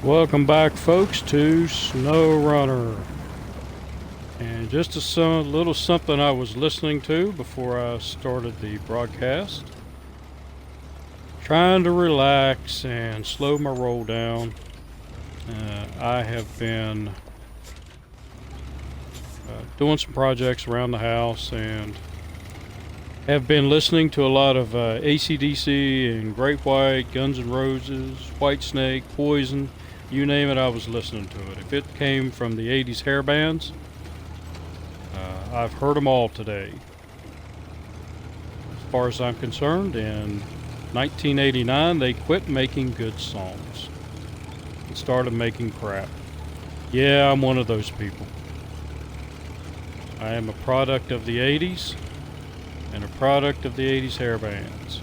Welcome back, folks, to SnowRunner. And just a little something I was listening to before I started the broadcast. Trying to relax and slow my roll down. I have been doing some projects around the house and have been listening to a lot of AC/DC and Great White, Guns N' Roses, Whitesnake, Poison. You name it, I was listening to it. If it came from the 80s hair bands, I've heard them all today. As far as I'm concerned, in 1989, they quit making good songs and started making crap. Yeah, I'm one of those people. I am a product of the 80s and a product of the 80s hair bands.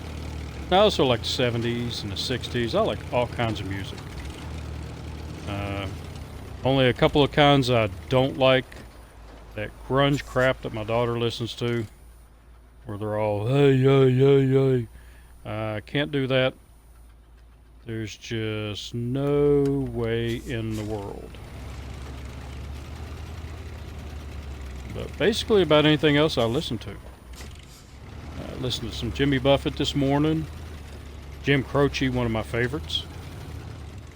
I also like the 70s and the 60s. I like all kinds of music. Only a couple of kinds I don't like. That grunge crap that my daughter listens to, where they're all, hey, hey, hey, hey. I can't do that. There's just no way in the world. But basically about anything else I listen to. I listened to some Jimmy Buffett this morning. Jim Croce, one of my favorites.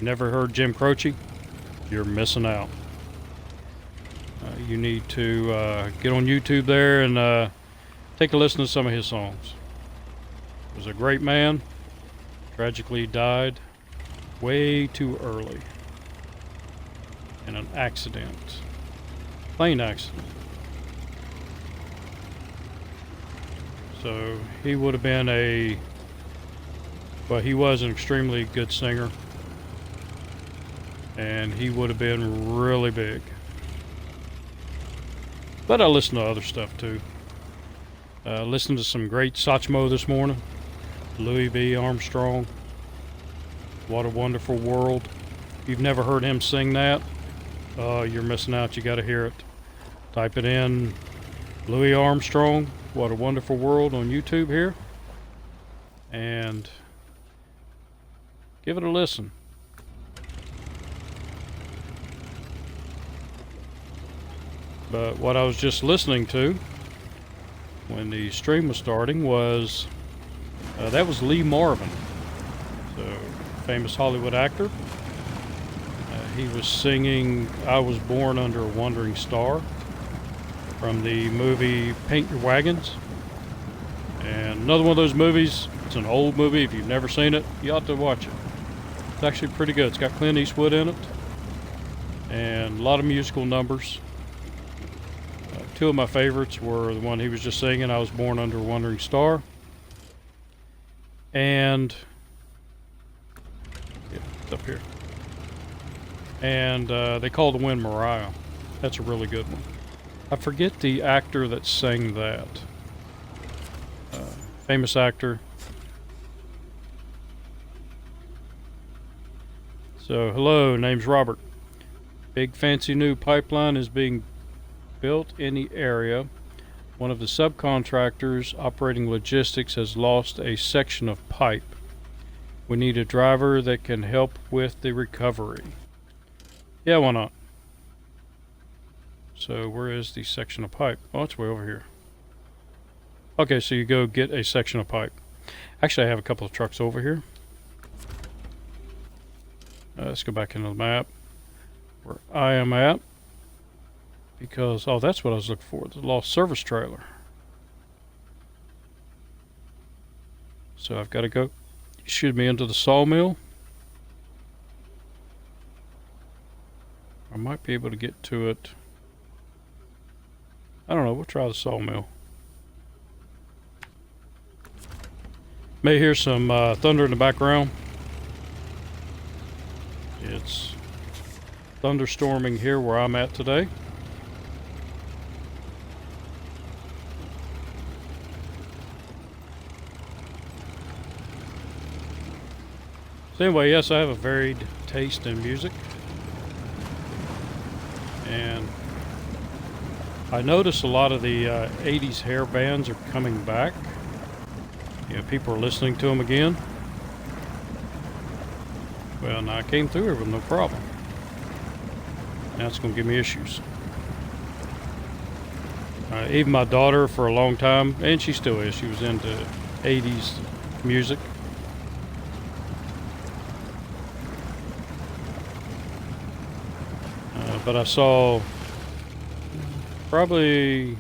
Never heard Jim Croce? You're missing out. You need to get on YouTube there and take a listen to some of his songs. He was a great man. Tragically died way too early in an accident. Plane accident. So he would have been he was an extremely good singer. And he would have been really big. But I listen to other stuff too. Listened to some great Satchmo this morning. Louis B. Armstrong. What a Wonderful World. If you've never heard him sing that, you're missing out. You got to hear it. Type it in, Louis Armstrong, What a Wonderful World, on YouTube here. And give it a listen. But what I was just listening to when the stream was starting was, that was Lee Marvin, the famous Hollywood actor. He was singing I Was Born Under a Wandering Star from the movie Paint Your Wagons. And another one of those movies, it's an old movie. If you've never seen it, you ought to watch it. It's actually pretty good. It's got Clint Eastwood in it and a lot of musical numbers. Two of my favorites were the one he was just singing, I Was Born Under a Wandering Star. And it's up here. And They Call the Wind Mariah. That's a really good one. I forget the actor that sang that. Famous actor. So, hello, name's Robert. Big fancy new pipeline is being built in the area. One of the subcontractors operating logistics has lost a section of pipe. We need a driver that can help with the recovery. Yeah, why not? So where is the section of pipe? Oh, it's way over here. Okay, so you go get a section of pipe. Actually, I have a couple of trucks over here. Let's go back into the map where I am at. Because, oh, that's what I was looking for, the lost service trailer. So I've got to go, shoot me into the sawmill. I might be able to get to it. I don't know, we'll try the sawmill. May hear some thunder in the background. It's thunderstorming here where I'm at today. So anyway, yes, I have a varied taste in music. And I notice a lot of the 80s hair bands are coming back. You know, people are listening to them again. Well, now I came through here with no problem. Now it's going to give me issues. Even my daughter, for a long time, and she still is, she was into 80s music. But I saw probably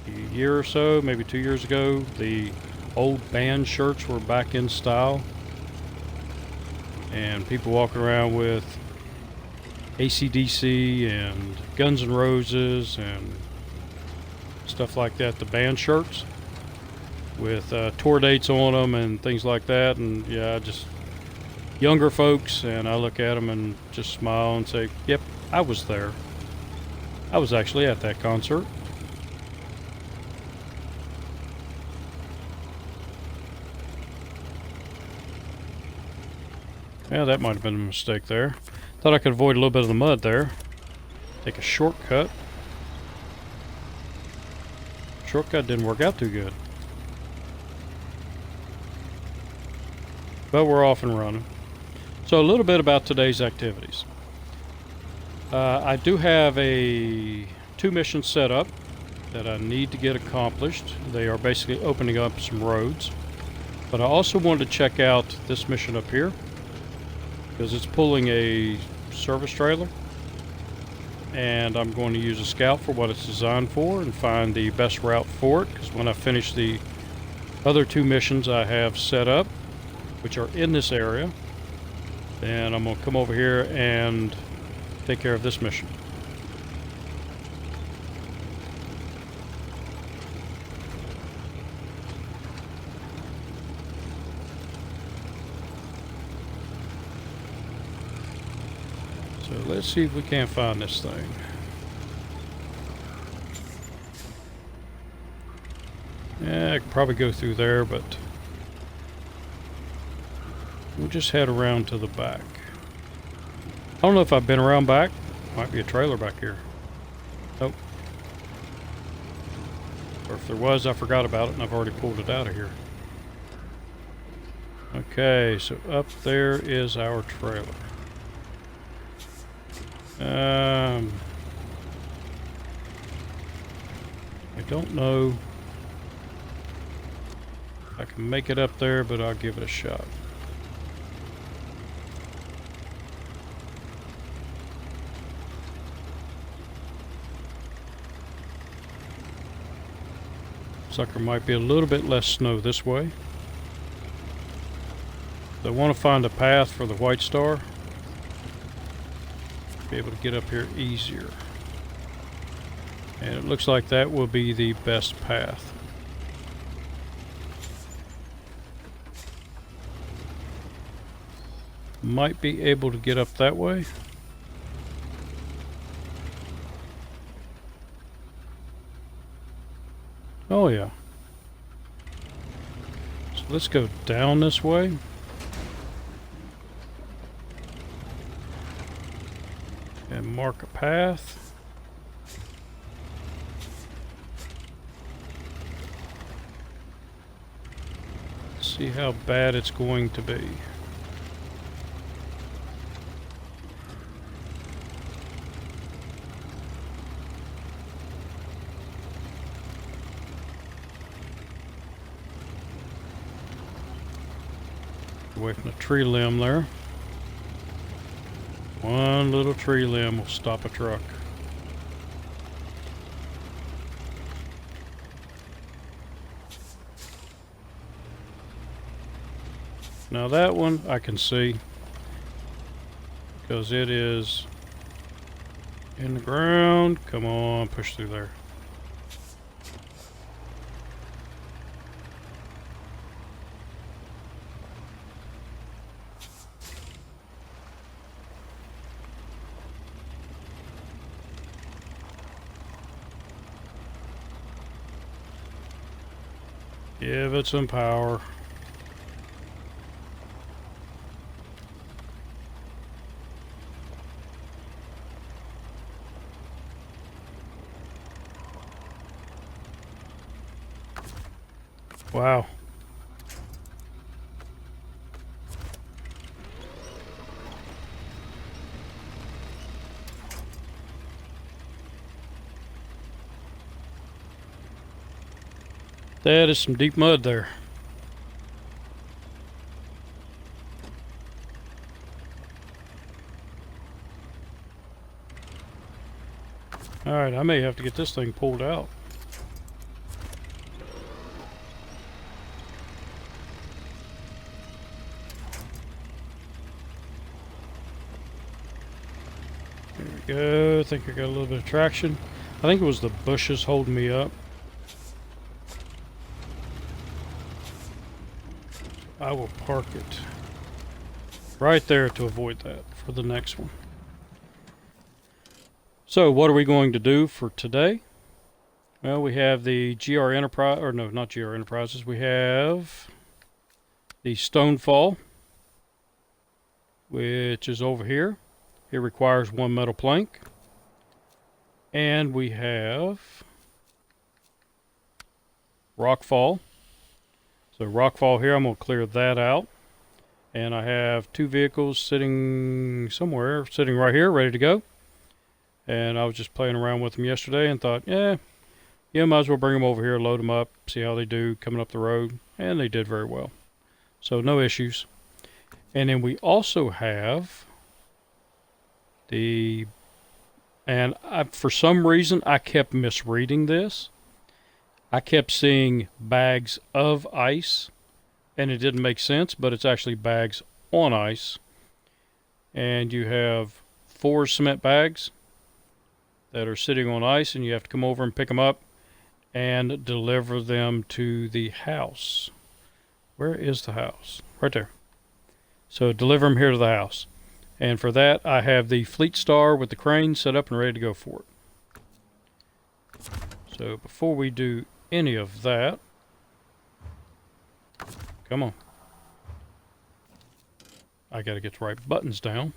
a year or so, maybe 2 years ago, the old band shirts were back in style. And people walking around with AC/DC and Guns N' Roses and stuff like that, the band shirts with tour dates on them and things like that. And yeah, just younger folks, and I look at them and just smile and say, yep, I was there. I was actually at that concert. Yeah, that might have been a mistake there. Thought I could avoid a little bit of the mud there. Take a shortcut. Shortcut didn't work out too good. But we're off and running. So a little bit about today's activities. I do have two missions set up that I need to get accomplished. They are basically opening up some roads. But I also wanted to check out this mission up here, because it's pulling a service trailer, and I'm going to use a scout for what it's designed for and find the best route for it, because when I finish the other two missions I have set up, which are in this area, then I'm going to come over here and take care of this mission. So let's see if we can't find this thing. Yeah, I could probably go through there, but we'll just head around to the back. I don't know if I've been around back. Might be a trailer back here. Nope. Or if there was, I forgot about it and I've already pulled it out of here. Okay, so up there is our trailer. I don't know if I can make it up there, but I'll give it a shot. Looks like there might be a little bit less snow this way. So I want to find a path for the White Star. Be able to get up here easier. And it looks like that will be the best path. Might be able to get up that way. Oh yeah. So let's go down this way. And mark a path. See how bad it's going to be. Away from the tree limb there. One little tree limb will stop a truck. Now that one I can see because it is in the ground. Come on, push through there. Give it some power. Wow. That is some deep mud there. Alright, I may have to get this thing pulled out. There we go. I think I got a little bit of traction. I think it was the bushes holding me up. I will park it right there to avoid that for the next one. So what are we going to do for today? Well, we have the GR Enterprise, or no, not GR Enterprises. We have the Stonefall, which is over here. It requires 1 metal plank. And we have Rockfall. So Rockfall here, I'm going to clear that out. And I have 2 vehicles sitting somewhere, sitting right here, ready to go. And I was just playing around with them yesterday and thought, yeah, might as well bring them over here, load them up, see how they do coming up the road. And they did very well. So no issues. And then we also have the, and for some reason I kept misreading this. I kept seeing bags of ice, and it didn't make sense, but it's actually bags on ice. And you have 4 cement bags that are sitting on ice, and you have to come over and pick them up and deliver them to the house. Where is the house? Right there. So deliver them here to the house. And for that, I have the Fleet Star with the crane set up and ready to go for it. So before we do any of that, come on. I got to get the right buttons down.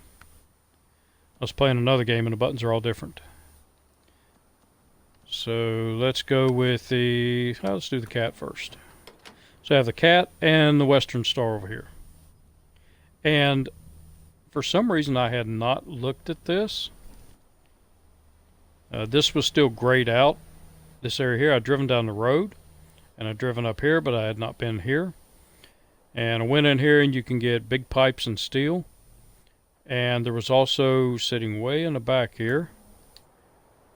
I was playing another game and the buttons are all different. So let's go with the, let's do the cat first. So I have the cat and the Western Star over here. And for some reason I had not looked at this. This was still grayed out. This area here, I'd driven down the road and I'd driven up here, but I had not been here. And I went in here and you can get big pipes and steel. And there was also, sitting way in the back here,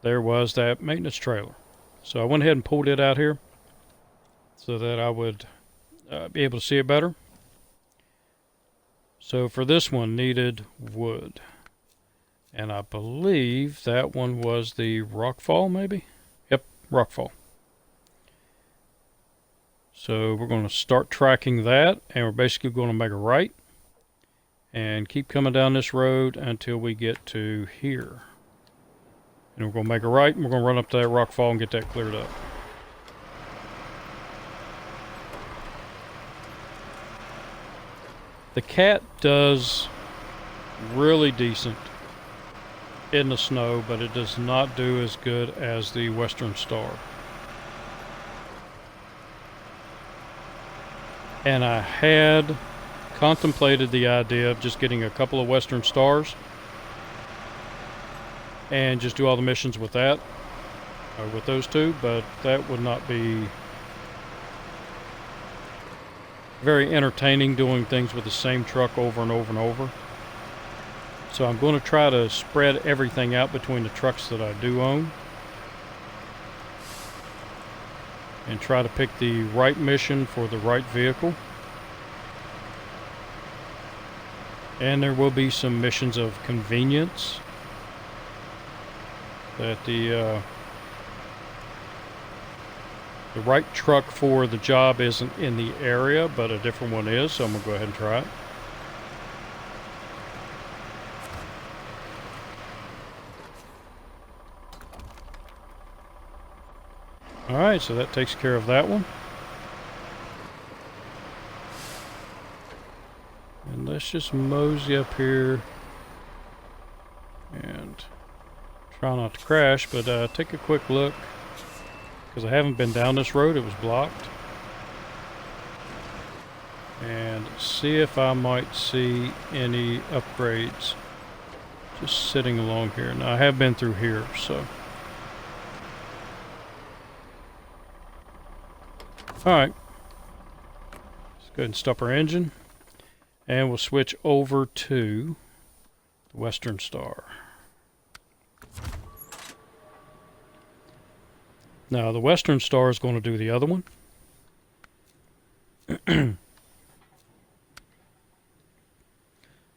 there was that maintenance trailer. So I went ahead and pulled it out here so that I would be able to see it better. So for this one, needed wood. And I believe that one was the Rockfall, maybe? Yep, Rockfall. So we're going to start tracking that, and we're basically going to make a right and keep coming down this road until we get to here. And we're going to make a right, and we're going to run up to that Rockfall and get that cleared up. The cat does really decent in the snow, but it does not do as good as the Western Star. And I had contemplated the idea of just getting a couple of Western Stars and just do all the missions with that, or with those 2, but that would not be very entertaining, doing things with the same truck over and over and over. So I'm going to try to spread everything out between the trucks that I do own and try to pick the right mission for the right vehicle. And there will be some missions of convenience that the right truck for the job isn't in the area, but a different one is, so I'm going to go ahead and try it. Alright, so that takes care of that one. And let's just mosey up here and try not to crash, but take a quick look, because I haven't been down this road. It was blocked. and see if I might see any upgrades just sitting along here. Now I have been through here, so. Alright. Let's go ahead and stop our engine. And we'll switch over to the Western Star. Now the Western Star is going to do the other one.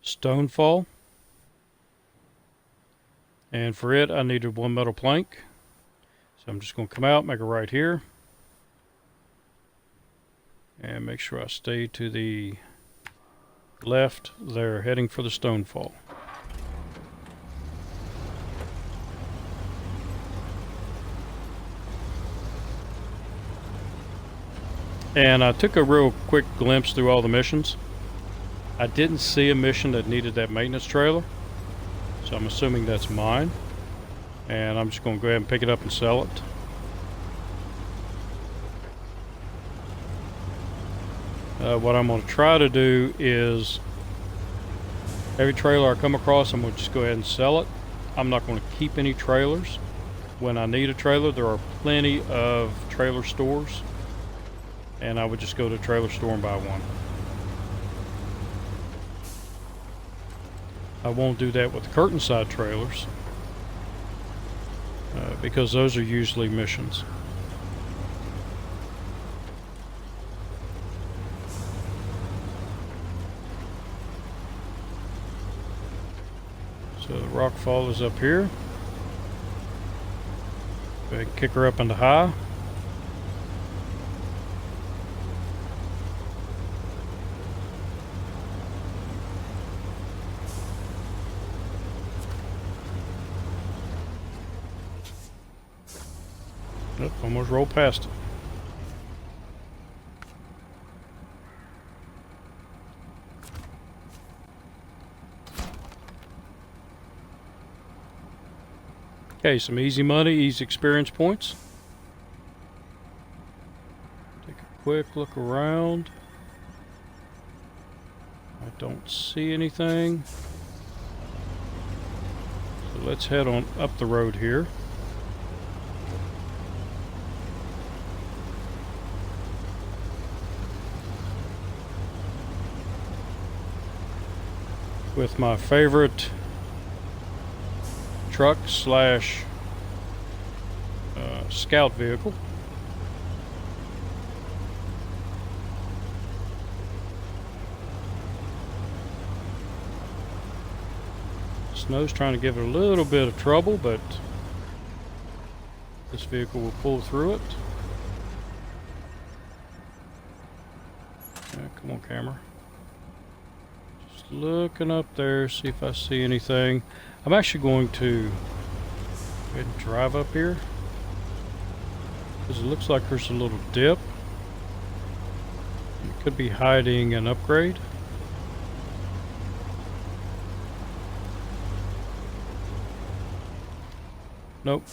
Stonefall. And for it, I needed one metal plank. So I'm just going to come out, make a right here. And make sure I stay to the left there, heading for the Stonefall. And I took a real quick glimpse through all the missions. I didn't see a mission that needed that maintenance trailer, so I'm assuming that's mine. And I'm just going to go ahead and pick it up and sell it. What I'm going to try to do is every trailer I come across, I'm going to just go ahead and sell it. I'm not going to keep any trailers. When I need a trailer, there are plenty of trailer stores, and I would just go to a trailer store and buy one. I won't do that with the curtain side trailers because those are usually missions. So the rockfall is up here. Go ahead and kick her up into high. Nope, almost rolled past it. Okay, some easy money, easy experience points. Take a quick look around. I don't see anything. So let's head on up the road here. With my favorite truck slash scout vehicle. Snow's trying to give it a little bit of trouble, but this vehicle will pull through it. Come on, camera. Just looking up there, see if I see anything. I'm actually going to go ahead and drive up here because it looks like there's a little dip. It could be hiding an upgrade. Nope.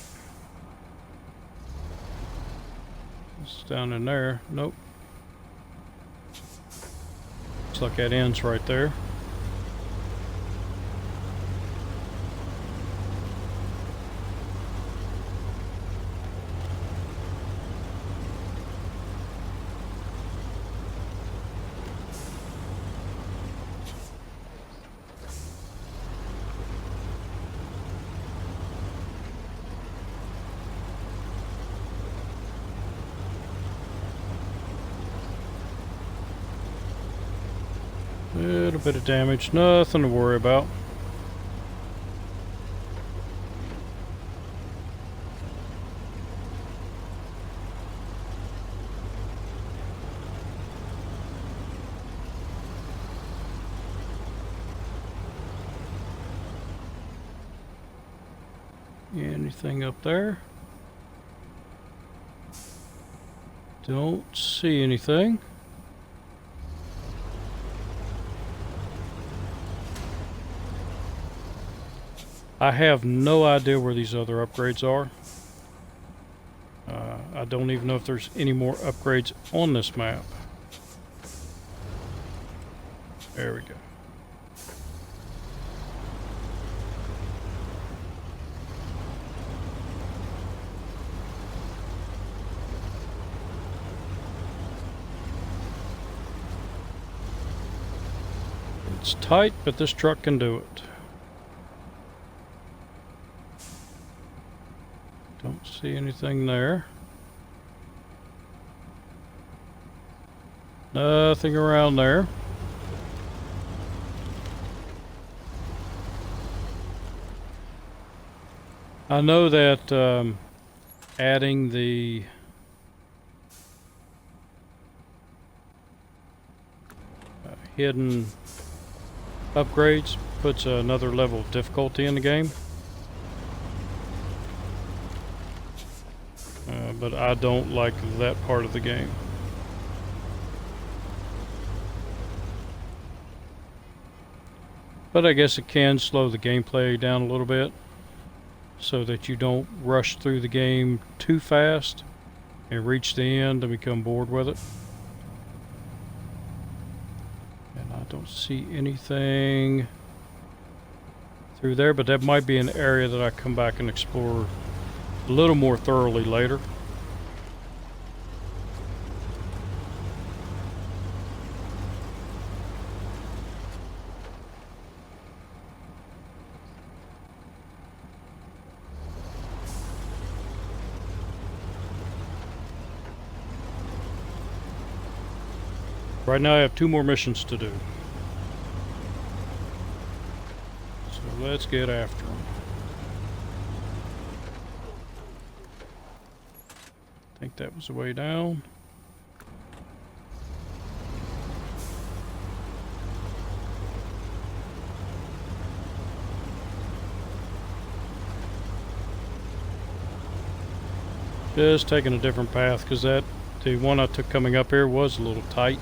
It's down in there. Nope. Looks like that ends right there. Little bit of damage, nothing to worry about. Anything up there? Don't see anything. I have no idea where these other upgrades are. I don't even know if there's any more upgrades on this map. There we go. It's tight, but this truck can do it. Don't see anything there. Nothing around there. I know that adding the hidden upgrades puts another level of difficulty in the game. But I don't like that part of the game. But I guess it can slow the gameplay down a little bit so that you don't rush through the game too fast and reach the end and become bored with it. And I don't see anything through there, but that might be an area that I come back and explore a little more thoroughly later. Right now I have 2 more missions to do. So let's get after them. I think that was the way down. Just taking a different path because the one I took coming up here was a little tight.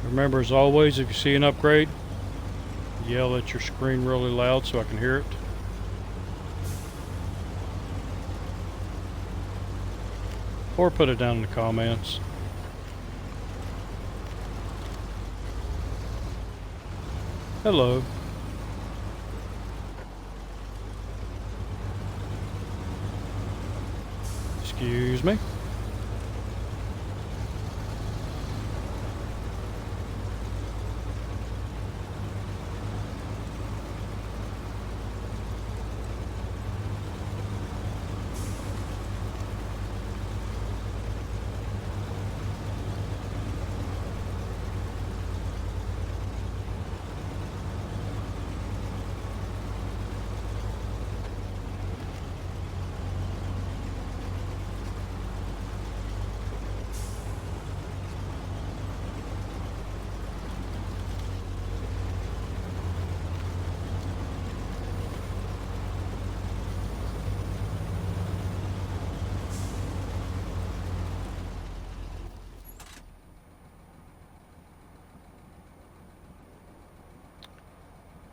Remember, as always, if you see an upgrade, yell at your screen really loud so I can hear it. Or put it down in the comments. Hello. Excuse me.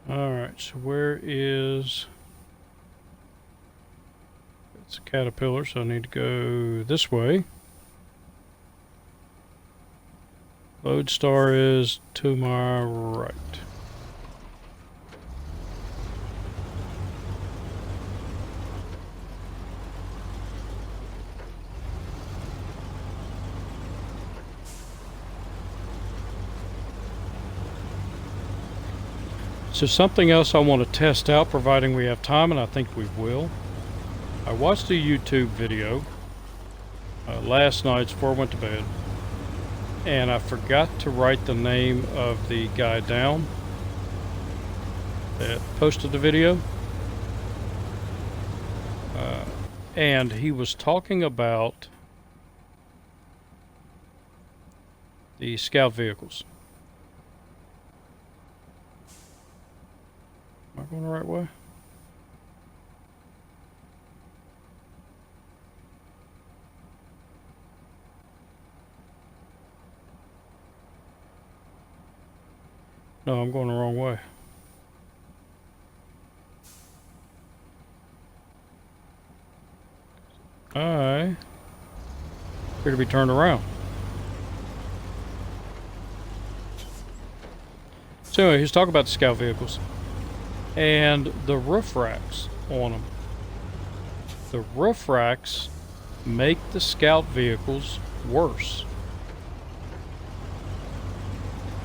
Alright, so where is... It's a caterpillar, so I need to go this way. Lodestar is to my right. So something else I want to test out, providing we have time, and I think we will. I watched a YouTube video last night before I went to bed, and I forgot to write the name of the guy down that posted the video. And he was talking about the scout vehicles. Am I going the right way? No, I'm going the wrong way. I appear to be turned around. So anyway, he's talking about the scout vehicles and the roof racks on them. The roof racks make the scout vehicles worse.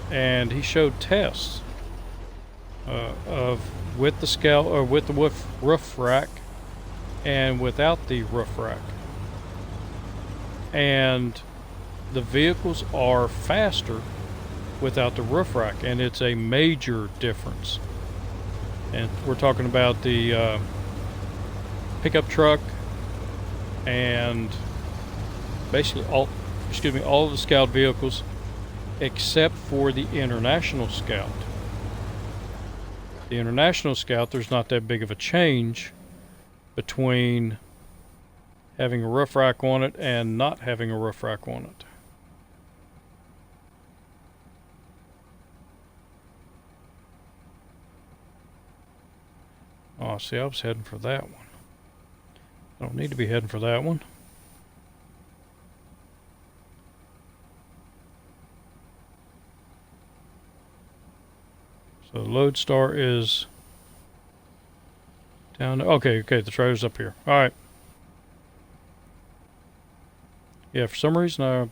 And he showed tests of with the scout or with the roof rack and without the roof rack. And the vehicles are faster without the roof rack, and it's a major difference. And we're talking about the pickup truck and basically all of the scout vehicles except for the International Scout. The International Scout, there's not that big of a change between having a roof rack on it and not having a roof rack on it. Oh, see, I was heading for that one. I don't need to be heading for that one. So Lodestar is down. Okay, the trailer's up here. All right. Yeah, for some reason I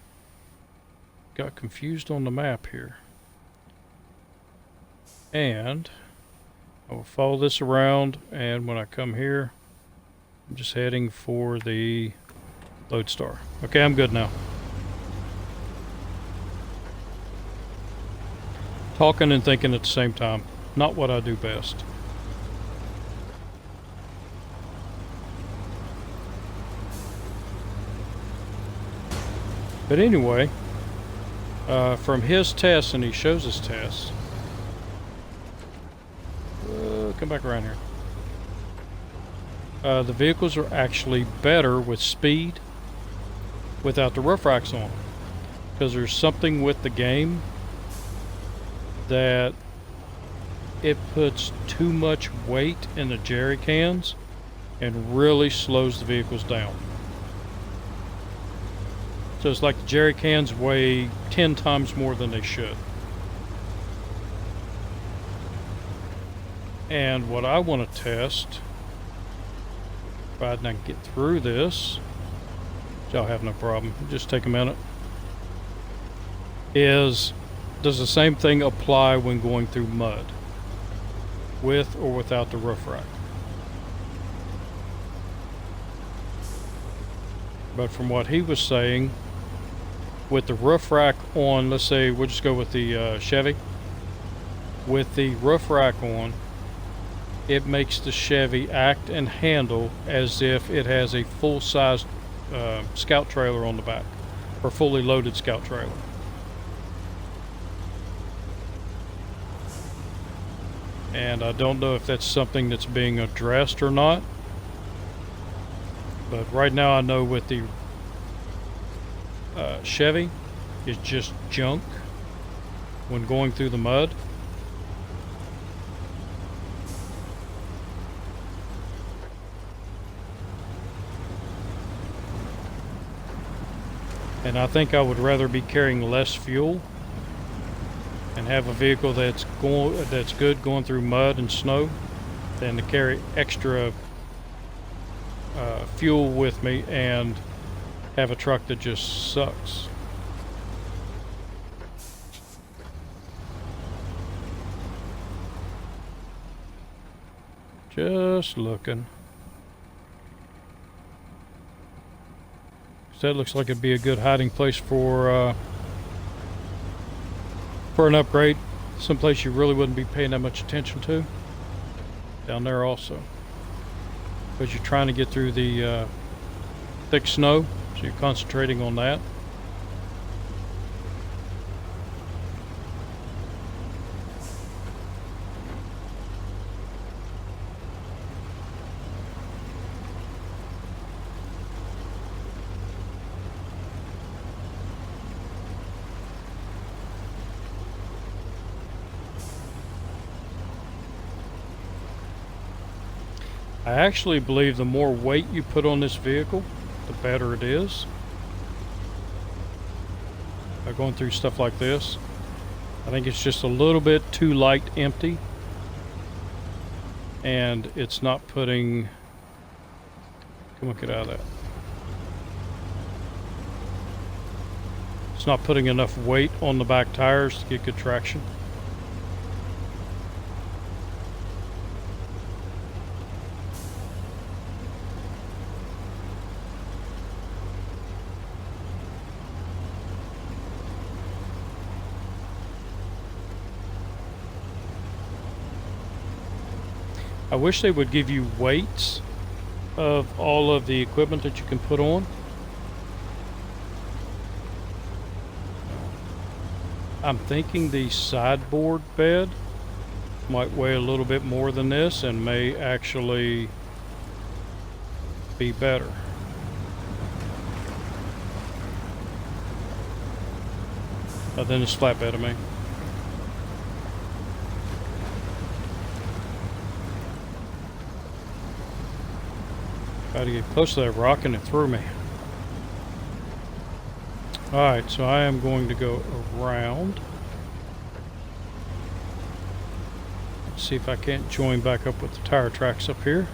got confused on the map here. And I will follow this around, and when I come here, I'm just heading for the Lodestar. Okay, I'm good now. Talking and thinking at the same time. Not what I do best. But anyway, from his tests, and he shows his tests. Come back around here. The vehicles are actually better with speed without the roof racks on. Because there's something with the game that it puts too much weight in the jerry cans and really slows the vehicles down. So it's like the jerry cans weigh 10 times more than they should. And what I want to test, if I can get through this, which I'll have no problem, just take a minute, is does the same thing apply when going through mud, with or without the roof rack? But from what he was saying, with the roof rack on, let's say we'll just go with the Chevy, with the roof rack on, it makes the Chevy act and handle as if it has a full-size scout trailer on the back, or fully loaded scout trailer. And I don't know if that's something that's being addressed or not, but right now I know with the Chevy, it's just junk when going through the mud. And I think I would rather be carrying less fuel and have a vehicle that's good going through mud and snow than to carry extra fuel with me and have a truck that just sucks. Just looking. So that looks like it'd be a good hiding place for an upgrade. Someplace you really wouldn't be paying that much attention to. Down there also. Because you're trying to get through the thick snow, so you're concentrating on that. I actually believe the more weight you put on this vehicle, the better it is. By going through stuff like this, I think it's just a little bit too light empty, and it's not putting, come on, get out of that. It's not putting enough weight on the back tires to get good traction. I wish they would give you weights of all of the equipment that you can put on. I'm thinking the sideboard bed might weigh a little bit more than this and may actually be better. Than this flatbed, I mean. Try to get close to that rock and it threw me. Alright, so I am going to go around. Let's see if I can't join back up with the tire tracks up here.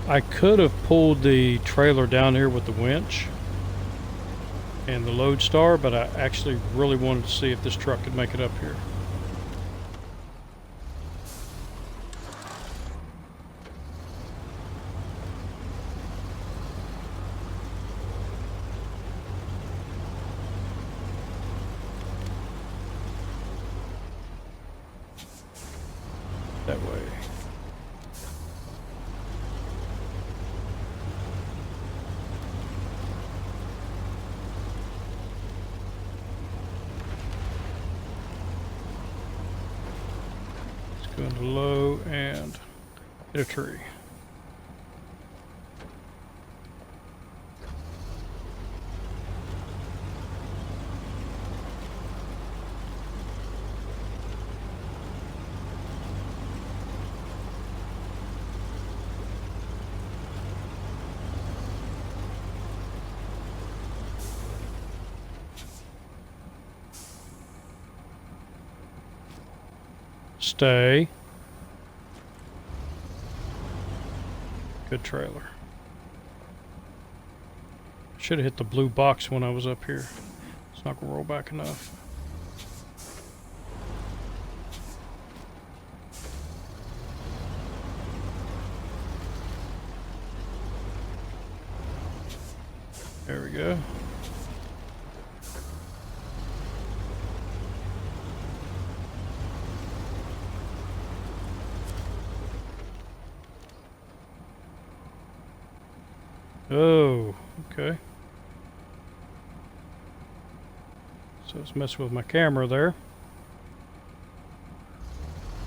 I could have pulled the trailer down here with the winch and the Lodestar, but I actually really wanted to see if this truck could make it up here. That way. Going to low and hit a tree. Stay. Good trailer. Should have hit the blue box when I was up here. It's not gonna roll back enough. There we go. Oh, okay. So it's messing with my camera there.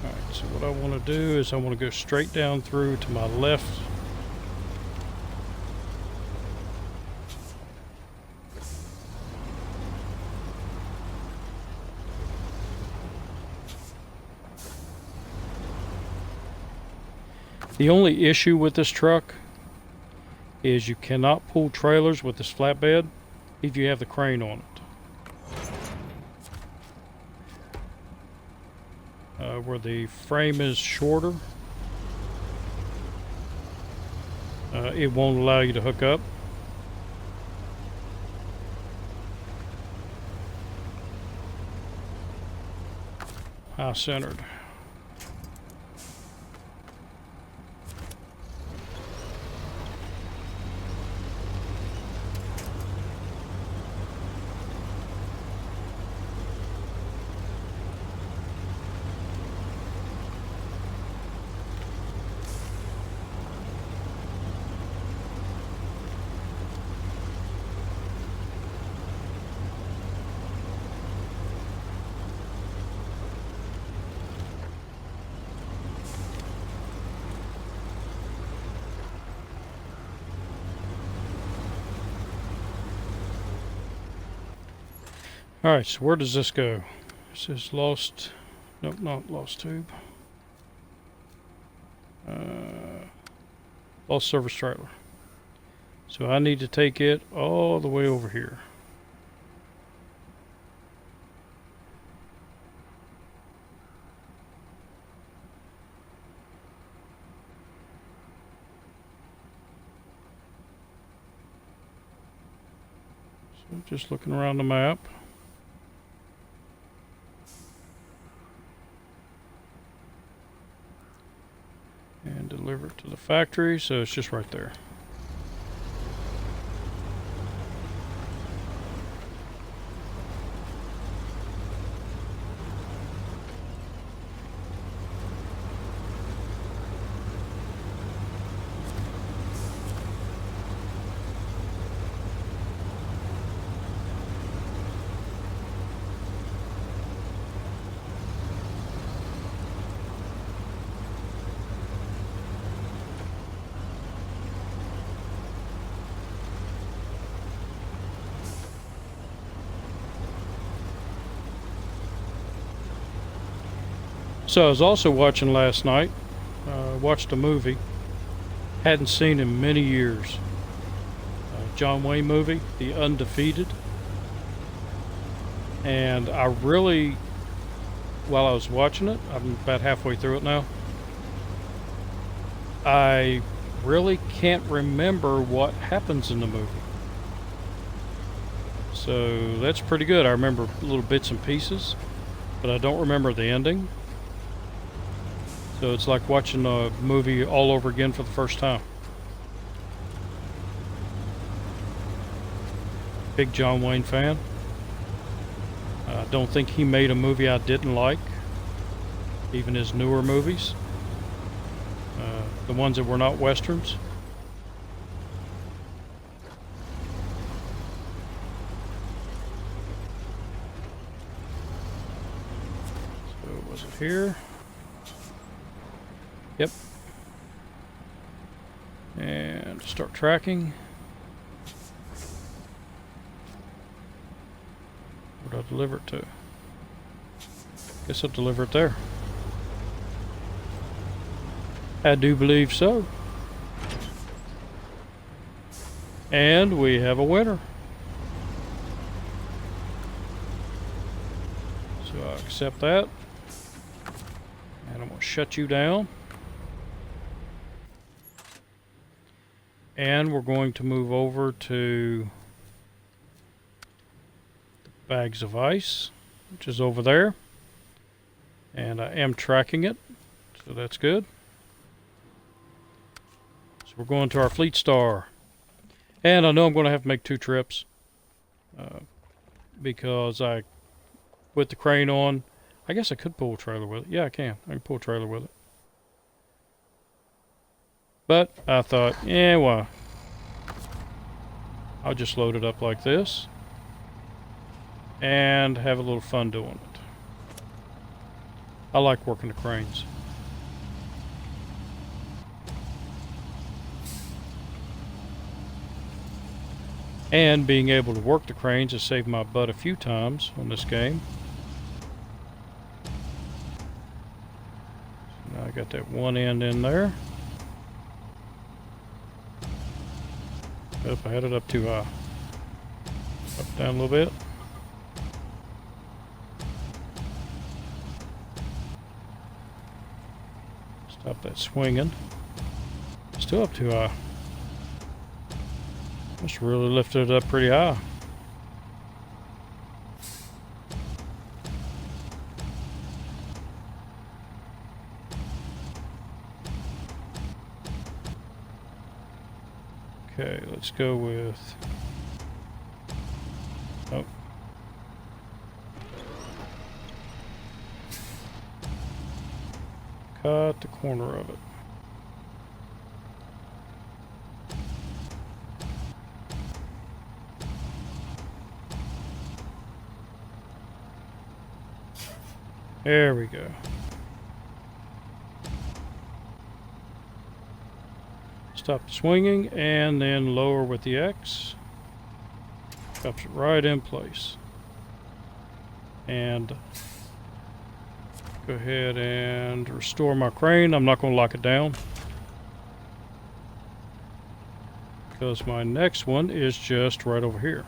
Alright, so what I want to do is I want to go straight down through to my left. The only issue with this truck is you cannot pull trailers with this flatbed if you have the crane on it. Where the frame is shorter, it won't allow you to hook up. High centered. Alright, so where does this go? This is lost. Nope, not lost tube. Lost service trailer. So I need to take it all the way over here. So just looking around the map. And deliver it to the factory, so it's just right there. So I was also watching last night, watched a movie, hadn't seen in many years. John Wayne movie, The Undefeated. And I really, while I was watching it, I'm about halfway through it now, I really can't remember what happens in the movie. So that's pretty good. I remember little bits and pieces, but I don't remember the ending. So it's like watching a movie all over again for the first time. Big John Wayne fan. I don't think he made a movie I didn't like. Even his newer movies. The ones that were not westerns. So was it here? Yep. And start tracking. Where did I deliver it to? Guess I'll deliver it there. I do believe so. And we have a winner. So I accept that. And I'm going to shut you down. And we're going to move over to the bags of ice, which is over there. And I am tracking it, so that's good. So we're going to our fleet star. And I know I'm going to have to make 2 trips. Because with the crane on, I guess I could pull a trailer with it. Yeah, I can. I can pull a trailer with it. But I thought, yeah, well, I'll just load it up like this and have a little fun doing it. I like working the cranes. And being able to work the cranes has saved my butt a few times on this game. So now I got that one end in there. If I had it up too high. Up, down a little bit. Stop that swinging. Still up too high. Must really lifted it up pretty high. Okay, let's go with... Oh. Cut the corner of it. There we go. Stop swinging and then lower with the X. Drops it right in place. and go ahead and restore my crane. I'm not going to lock it down because my next one is just right over here.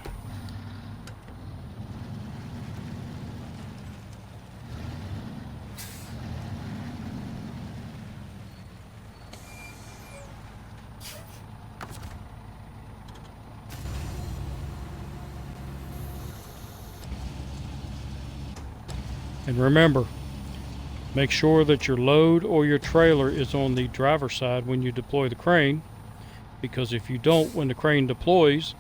And remember, make sure that your load or your trailer is on the driver's side when you deploy the crane, because if you don't, when the crane deploys,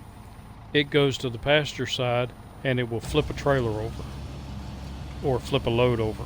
it goes to the passenger side and it will flip a trailer over or flip a load over.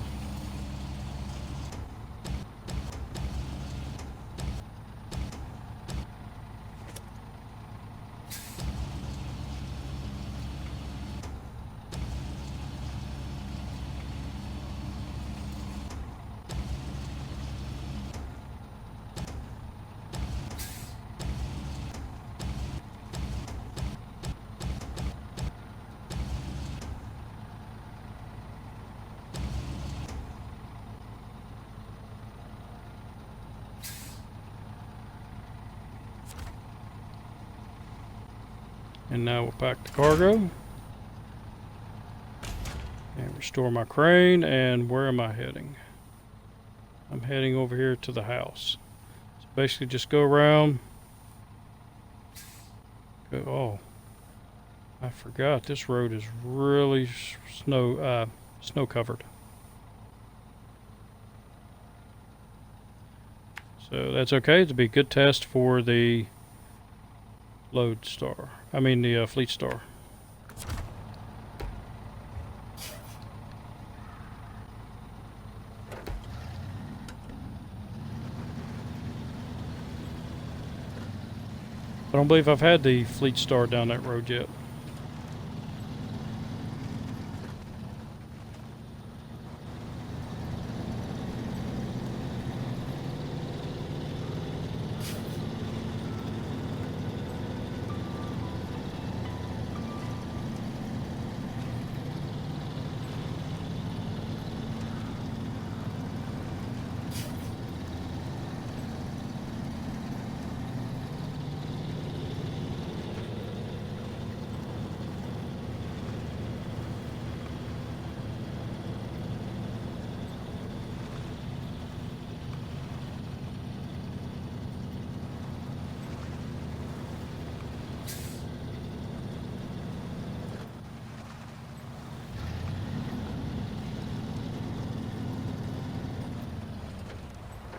And now we'll pack the cargo and restore my crane. And where am I heading? I'm heading over here to the house. So basically just go around. Oh, I forgot this road is really snow covered. So that's okay. It'll be a good test for the load star. I mean the fleet star. I don't believe I've had the fleet star down that road yet.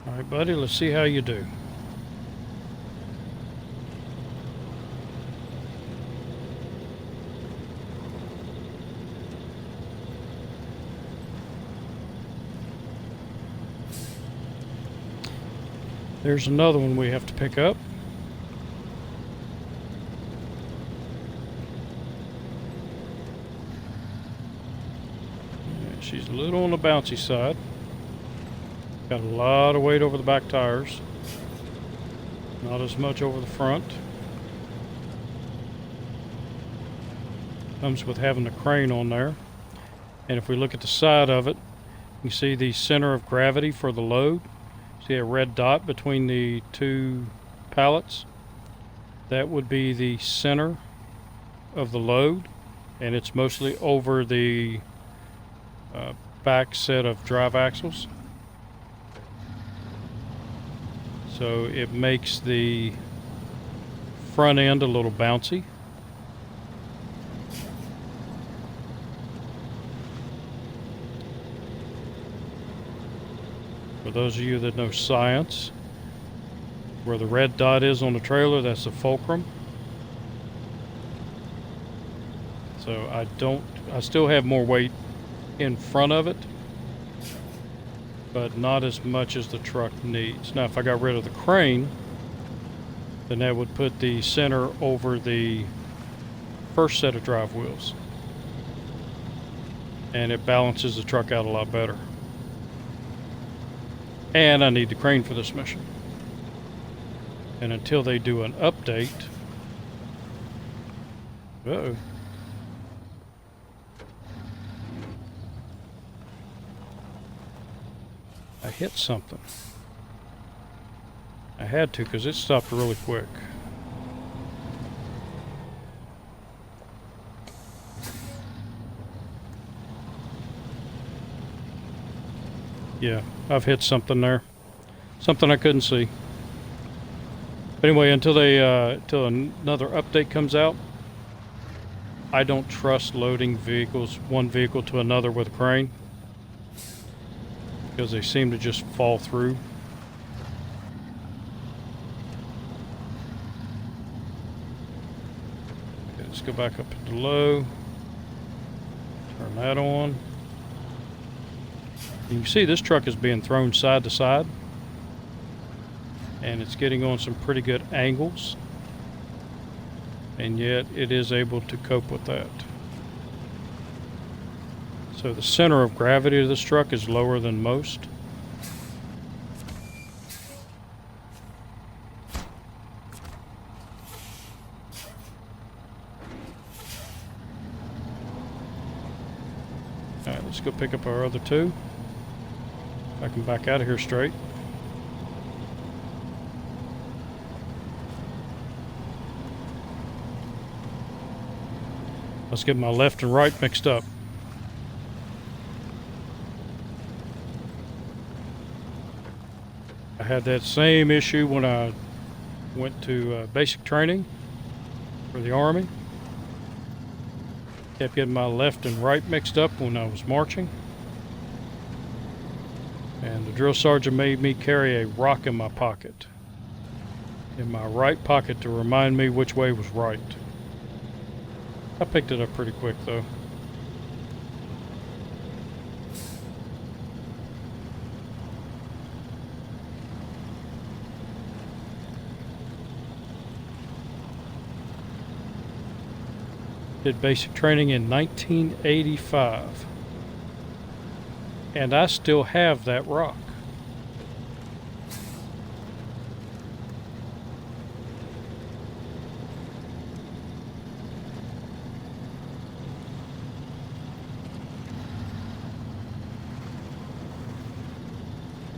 All right, buddy, let's see how you do. There's another one we have to pick up. Yeah, she's a little on the bouncy side. Got a lot of weight over the back tires. Not as much over the front. Comes with having the crane on there. And if we look at the side of it, you see the center of gravity for the load. See a red dot between the two pallets? That would be the center of the load, and it's mostly over the back set of drive axles. So it makes the front end a little bouncy. For those of you that know science, where the red dot is on the trailer, that's the fulcrum. So I still have more weight in front of it, but not as much as the truck needs. Now, if I got rid of the crane, then that would put the center over the first set of drive wheels. And it balances the truck out a lot better. And I need the crane for this mission. And until they do an update... Uh-oh. I hit something. I had to because it stopped really quick. Yeah, I've hit something there. Something I couldn't see. But anyway, until another update comes out, I don't trust loading vehicles, one vehicle to another with a crane, because they seem to just fall through. Okay, let's go back up into low. Turn that on. You can see this truck is being thrown side to side, and it's getting on some pretty good angles, and yet it is able to cope with that. So the center of gravity of this truck is lower than most. Alright, let's go pick up our other two. I can back out of here straight. Let's get my left and right mixed up. I had that same issue when I went to basic training for the Army. Kept getting my left and right mixed up when I was marching. And the drill sergeant made me carry a rock in my pocket, in my right pocket, to remind me which way was right. I picked it up pretty quick though. Did basic training in 1985. And I still have that rock.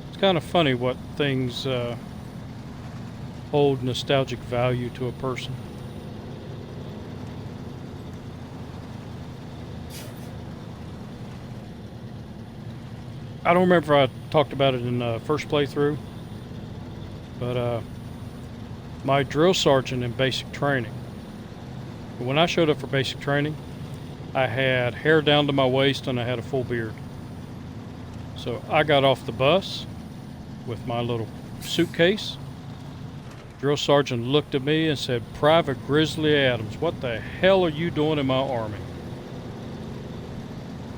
It's kind of funny what things hold nostalgic value to a person. I don't remember if I talked about it in the first playthrough, but my drill sergeant in basic training, when I showed up for basic training, I had hair down to my waist and I had a full beard. So I got off the bus with my little suitcase. Drill sergeant looked at me and said, "Private Grizzly Adams, what the hell are you doing in my army?"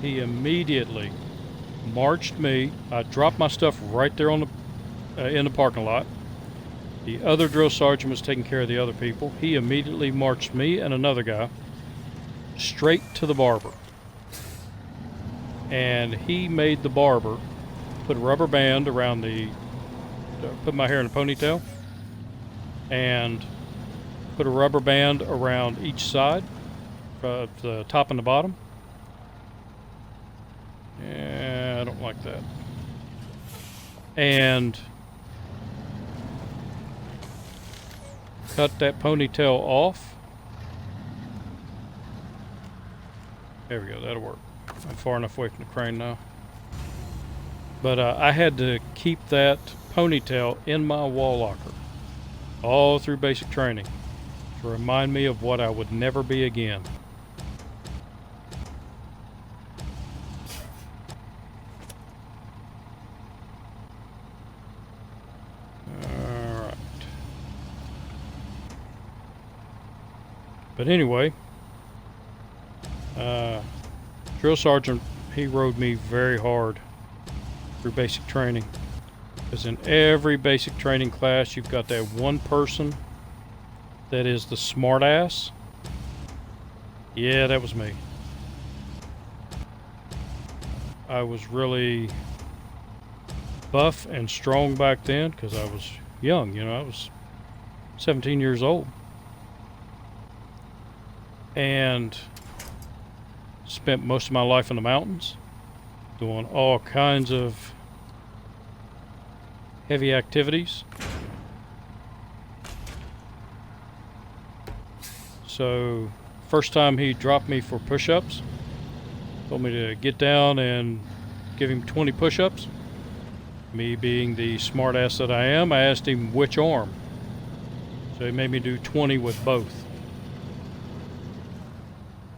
He immediately marched me. I dropped my stuff right there on the in the parking lot. The other drill sergeant was taking care of the other people. He immediately marched me and another guy straight to the barber, and he made the barber put a rubber band around put my hair in a ponytail and put a rubber band around each side, the top and the bottom. Yeah, I don't like that. And cut that ponytail off. There we go, that'll work. I'm far enough away from the crane now. But I had to keep that ponytail in my wall locker all through basic training to remind me of what I would never be again. But anyway, drill sergeant, he rode me very hard through basic training. Because in every basic training class, you've got that one person that is the smart ass. Yeah, that was me. I was really buff and strong back then because I was young, you know, I was 17 years old. And spent most of my life in the mountains doing all kinds of heavy activities. So first time he dropped me for push-ups, told me to get down and give him 20 push-ups. Me being the smart ass that I am, I asked him which arm. So he made me do 20 with both.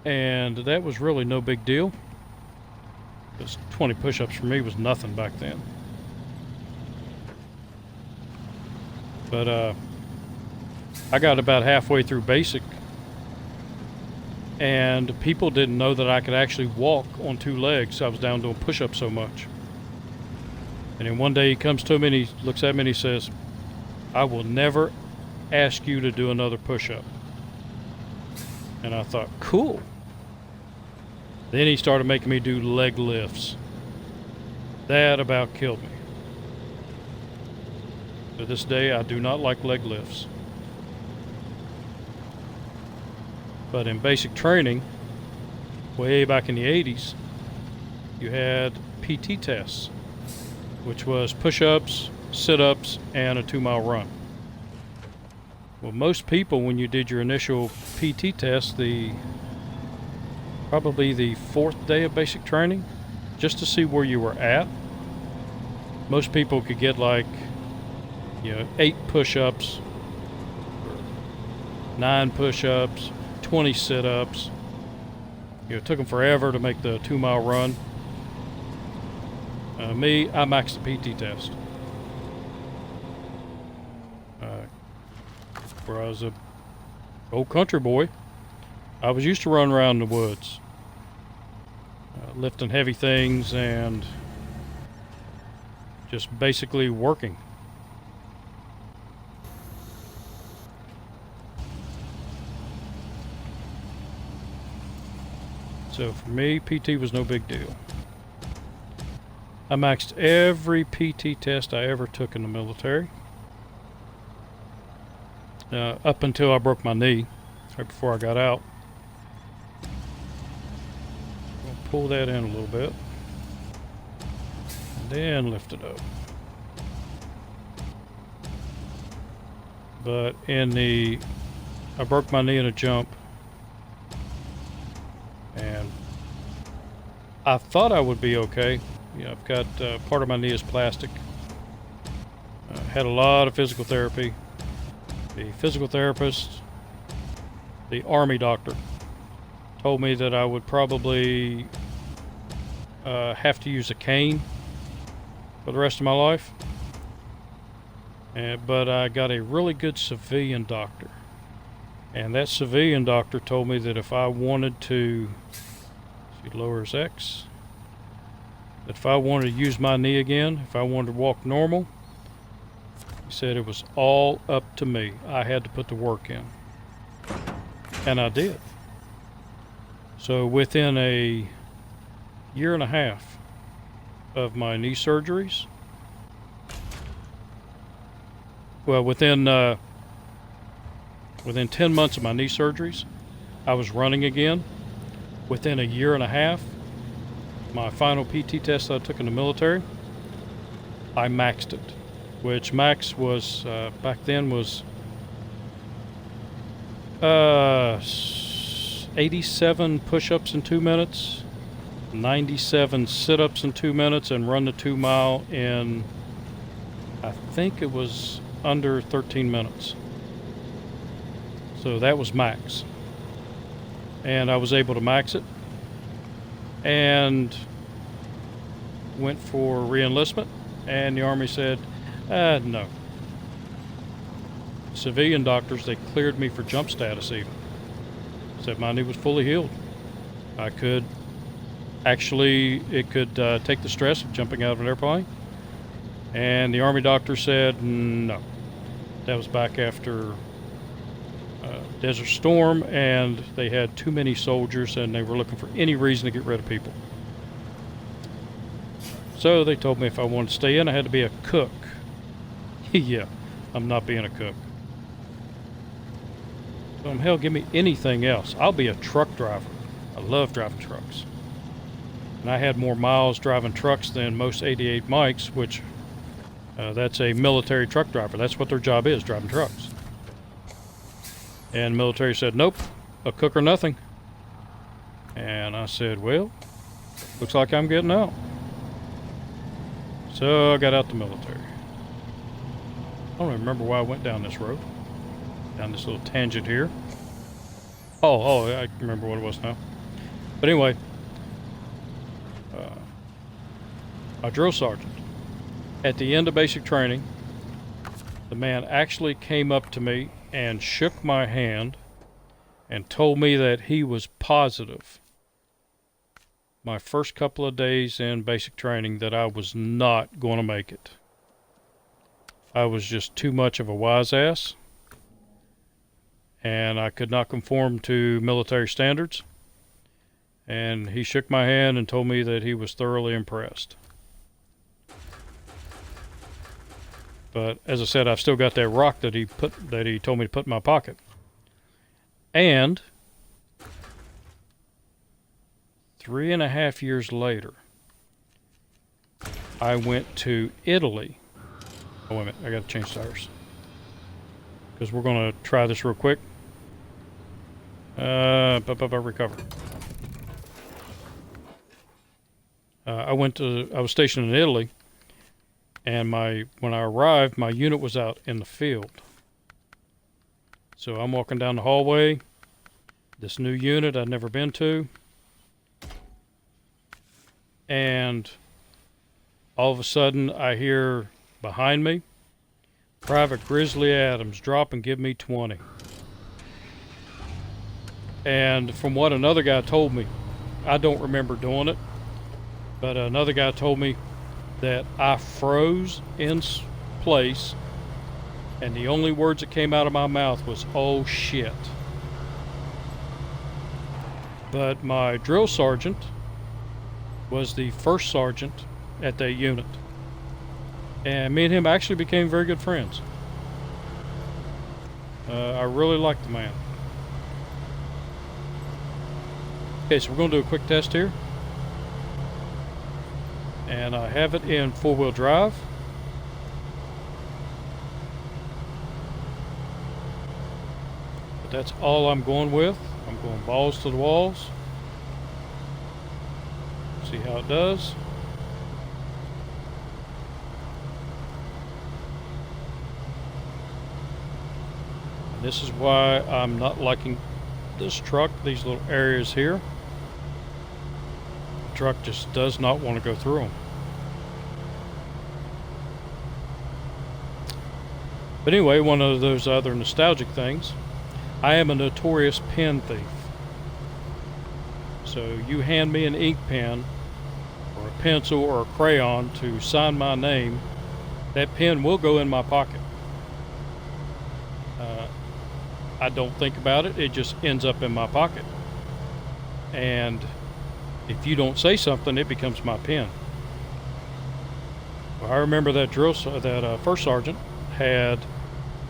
And that was really no big deal, because 20 push-ups for me was nothing back then. But I got about halfway through basic, and people didn't know that I could actually walk on 2 legs. I was down doing push-ups so much. And then one day he comes to me and he looks at me and he says, "I will never ask you to do another push-up." And I thought, cool. Then he started making me do leg lifts. That about killed me. To this day, I do not like leg lifts. But in basic training, way back in the 80s, you had PT tests, which was push-ups, sit-ups, and a 2-mile run. Well, most people, when you did your initial PT test, probably the 4th day of basic training, just to see where you were at, most people could get like, 8 push-ups, 9 push-ups, 20 sit-ups. It took them forever to make the 2-mile run. Me, I maxed the PT test. Where I was a old country boy, I was used to run around in the woods, lifting heavy things and just basically working. So for me, PT was no big deal. I maxed every PT test I ever took in the military. Up until I broke my knee, right before I got out. I'll pull that in a little bit, and then lift it up. But I broke my knee in a jump, and I thought I would be okay. I've got part of my knee is plastic. Had a lot of physical therapy. The physical therapist, the Army doctor, told me that I would probably have to use a cane for the rest of my life. But I got a really good civilian doctor. And that civilian doctor told me that if I wanted to, lowers X, that if I wanted to use my knee again, if I wanted to walk normal, he said it was all up to me. I had to put the work in. And I did. So within a year and a half of my knee surgeries, well, within 10 months of my knee surgeries, I was running again. Within a year and a half, my final PT test that I took in the military, I maxed it. Which max was, back then was 87 push-ups in 2 minutes, 97 sit-ups in 2 minutes, and run the 2-mile in, I think it was under 13 minutes. So that was max. And I was able to max it. And went for re-enlistment, and the Army said, no. Civilian doctors, they cleared me for jump status even. Said my knee was fully healed. I could actually, it could take the stress of jumping out of an airplane. And the Army doctor said no. That was back after Desert Storm, and they had too many soldiers and they were looking for any reason to get rid of people. So they told me if I wanted to stay in, I had to be a cook. Yeah, I'm not being a cook. So hell, give me anything else. I'll be a truck driver. I love driving trucks. And I had more miles driving trucks than most 88 mics, which That's a military truck driver. That's what their job is, driving trucks. And the military said, nope, a cook or nothing. And I said, well, looks like I'm getting out. So I got out the military. I don't even remember why I went down this road. Down this little tangent here. Oh, I remember what it was now. But anyway, my drill sergeant, at the end of basic training, the man actually came up to me and shook my hand and told me that he was positive my first couple of days in basic training that I was not going to make it. I was just too much of a wise ass, and I could not conform to military standards. And he shook my hand and told me that he was thoroughly impressed. But as I said, I've still got that rock that he told me to put in my pocket. And 3.5 years later, I went to Italy. Oh, wait a minute, I gotta change tires. Because we're gonna try this real quick. Recover. I was stationed in Italy, and when I arrived, my unit was out in the field. So I'm walking down the hallway, this new unit I'd never been to, and all of a sudden I hear behind me, Private Grizzly Adams, drop and give me 20. And from what another guy told me, I don't remember doing it, but another guy told me that I froze in place, and the only words that came out of my mouth was, oh shit. But my drill sergeant was the first sergeant at that unit, and me and him actually became very good friends. I really liked the man. Okay, so we're going to do a quick test here. And I have it in 4-wheel drive. But that's all I'm going with. I'm going balls to the walls. See how it does. And this is why I'm not liking this truck, these little areas here. The truck just does not want to go through them. But anyway, one of those other nostalgic things, I am a notorious pen thief. So you hand me an ink pen or a pencil or a crayon to sign my name, that pen will go in my pocket. I don't think about it, it just ends up in my pocket. And if you don't say something, it becomes my pen. Well, I remember that first sergeant had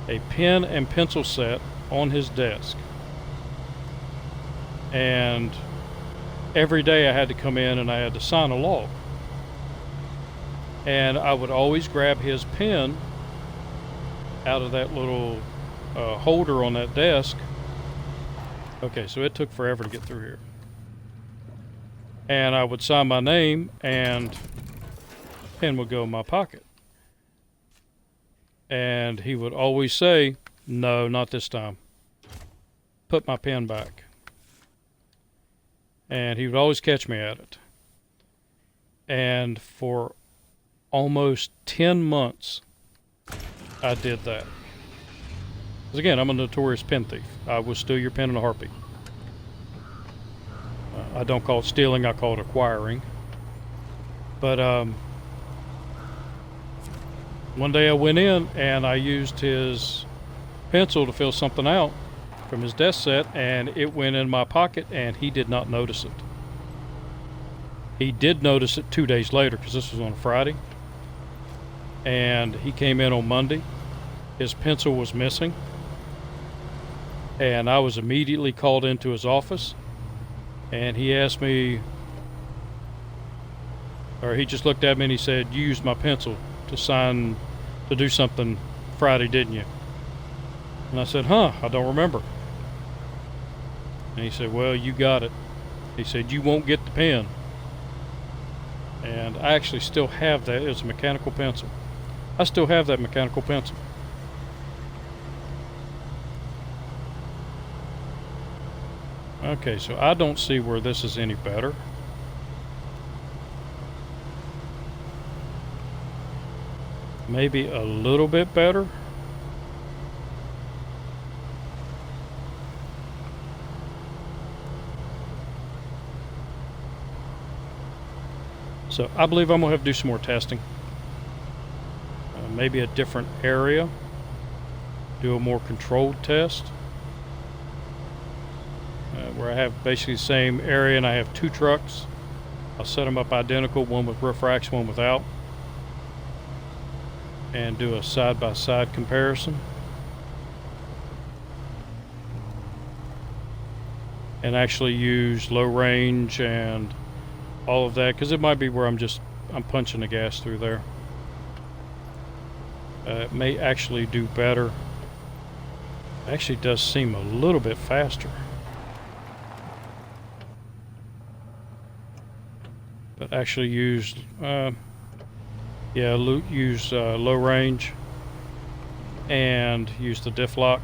a pen and pencil set on his desk, and every day I had to come in and I had to sign a log, and I would always grab his pen out of that little holder on that desk. Okay, so it took forever to get through here, and I would sign my name and pen would go in my pocket. And he would always say, no, not this time. Put my pen back. And he would always catch me at it. And for almost 10 months, I did that. Because again, I'm a notorious pen thief. I will steal your pen in a heartbeat. I don't call it stealing, I call it acquiring. But one day I went in and I used his pencil to fill something out from his desk set, and it went in my pocket, and he did not notice it. He did notice it 2 days later, because this was on a Friday, and he came in on Monday. His pencil was missing, and I was immediately called into his office, and he asked me, or he just looked at me and he said, you used my pencil to sign to do something Friday, didn't you? And I said, huh, I don't remember. And he said, well, you got it. He said, you won't get the pen. And I actually still have that. It was a mechanical pencil. I still have that mechanical pencil. Okay, so I don't see where this is any better. Maybe a little bit better. So I believe I'm gonna have to do some more testing. Maybe a different area. Do a more controlled test. Where I have basically the same area and I have two trucks. I'll set them up identical, one with roof racks, one without. And do a side-by-side comparison. And actually use low range and all of that, because it might be where I'm punching the gas through there. It may actually do better. It actually does seem a little bit faster. But actually use use low range and use the diff lock.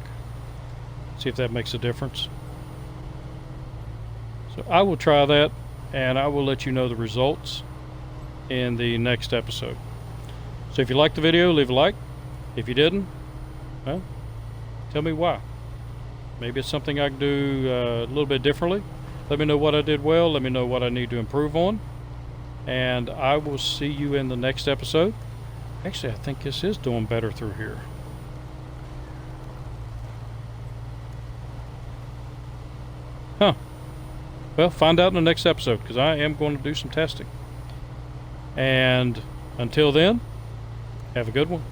See if that makes a difference. So I will try that, and I will let you know the results in the next episode. So if you liked the video, leave a like. If you didn't, well, tell me why. Maybe it's something I can do a little bit differently. Let me know what I did well. Let me know what I need to improve on. And I will see you in the next episode. Actually, I think this is doing better through here. Huh. Well, find out in the next episode, because I am going to do some testing. And until then, have a good one.